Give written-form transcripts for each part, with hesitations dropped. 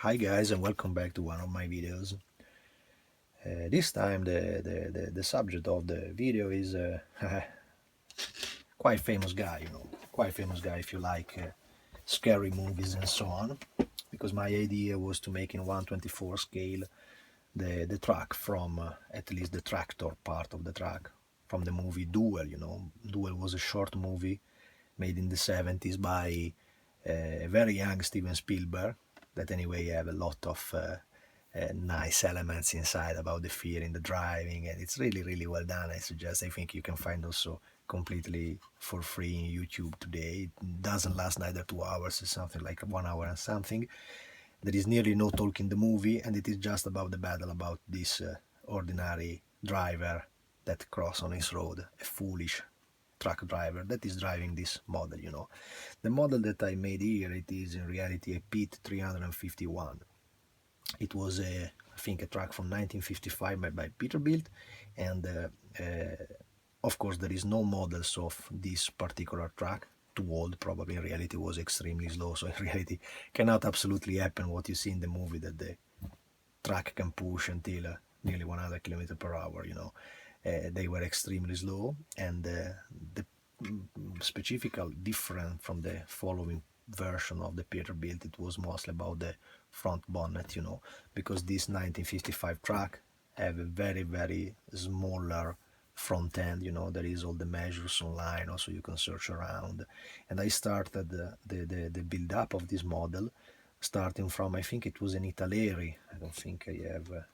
Hi guys, and welcome back to one of my videos. This time the subject of the video is quite famous guy, quite famous guy if you like scary movies and so on, because my idea was to make in 1/24 scale the track from at least the tractor part of the track from the movie Duel. Duel was a short movie made in the 70s by a very young Steven Spielberg that anyway have a lot of nice elements inside about the fear in the driving, and it's really well done. I think you can find also completely for free in YouTube today. It doesn't last neither 2 hours, it's something like 1 hour and something. There is nearly no talk in the movie, and it is just about the battle about this ordinary driver that cross on his road, a foolish truck driver that is driving this model. The model that I made here, it is in reality a Pit 351. It was I think a truck from 1955 by Peterbilt, and of course there is no models of this particular truck. Too old, probably. In reality was extremely slow, so in reality cannot absolutely happen what you see in the movie, that the truck can push until nearly 100 km per hour. They were extremely slow, and the specifically different from the following version of the Peterbilt, it was mostly about the front bonnet, because this 1955 truck have a very smaller front end. There is all the measures online, also you can search around. And I started the build up of this model starting from, I think it was an Italeri. I don't think I have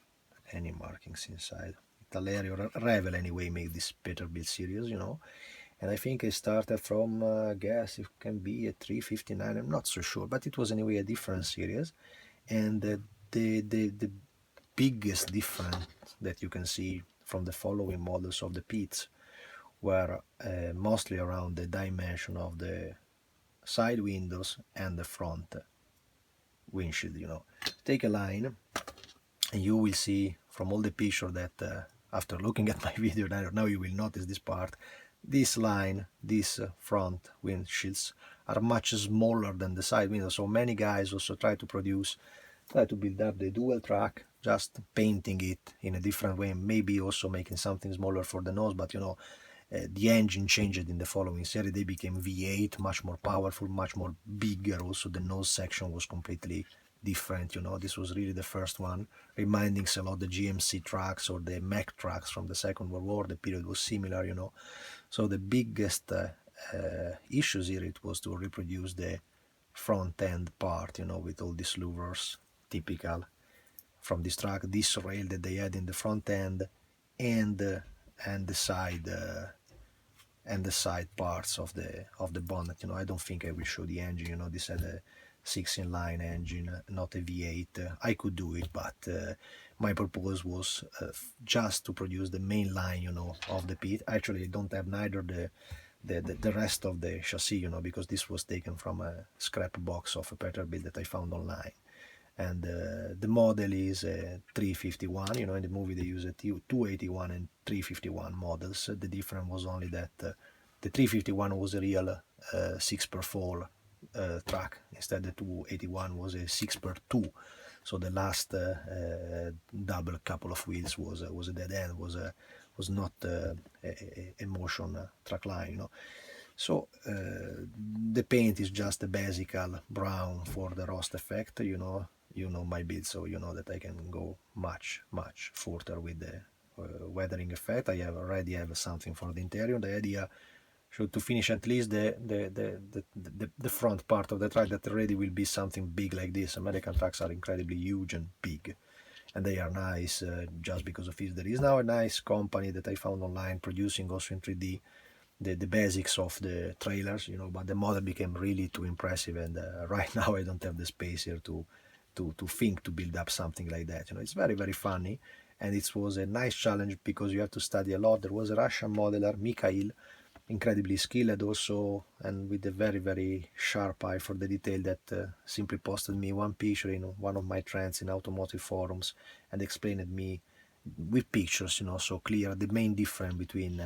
any markings inside. Italeri or Revel anyway made this Peterbilt series, and I think I started from, I guess it can be a 359, I'm not so sure, but it was anyway a different series. And the biggest difference that you can see from the following models of the pits were mostly around the dimension of the side windows and the front windshield. Take a line and you will see from all the picture that after looking at my video now you will notice this part. This line, these front windshields are much smaller than the side windows, so many guys also try to build up the dual track, just painting it in a different way, maybe also making something smaller for the nose. But the engine changed in the following series. They became V8, much more powerful, much more bigger. Also the nose section was completely different. This was really the first one, reminding a lot of the GMC trucks or the Mack trucks from the Second World War. The period was similar. So the biggest issues here, it was to reproduce the front end part, with all these louvers typical from this truck, this rail that they had in the front end, and the side parts of the bonnet. I don't think I will show the engine. This had a 6-in-line engine, not a V8. I could do it, but my purpose was just to produce the main line, of the pit. Actually, I don't have neither the rest of the chassis, because this was taken from a scrap box of a Peterbilt that I found online. And the model is 351. In the movie they use a 281 and 351 models. The difference was only that the 351 was a real 6x4 track. Instead the 281 was a 6x2. So the last double couple of wheels was a dead end, was not a motion track line. So the paint is just a basical brown for the rust effect. You know my build, so you know that I can go much further with the weathering effect. I already have something for the interior. The idea should to finish at least the front part of the truck, that already will be something big like this. American trucks are incredibly huge and big, and they are nice just because of this. There is now a nice company that I found online producing also in 3D the basics of the trailers, but the model became really too impressive, and right now I don't have the space here to think to build up something like that. It's very funny, and it was a nice challenge because you have to study a lot. There was a Russian modeler, Mikhail, incredibly skilled also, and with a very sharp eye for the detail, that simply posted me one picture in one of my trends in automotive forums and explained me with pictures, so clear, the main difference between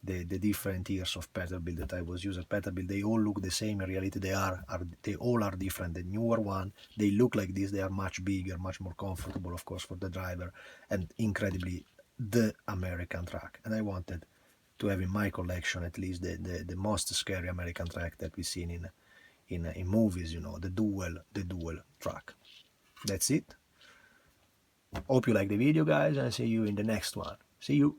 the different years of Peterbilt that I was using. Peterbilt, they all look the same. In reality, they all are different. The newer one, they look like this. They are much bigger, much more comfortable, of course, for the driver, and incredibly the American truck. And I wanted to have in my collection at least the most scary American truck that we've seen in movies, you know, the Duel truck. That's it. Hope you like the video, guys, and see you in the next one. See you.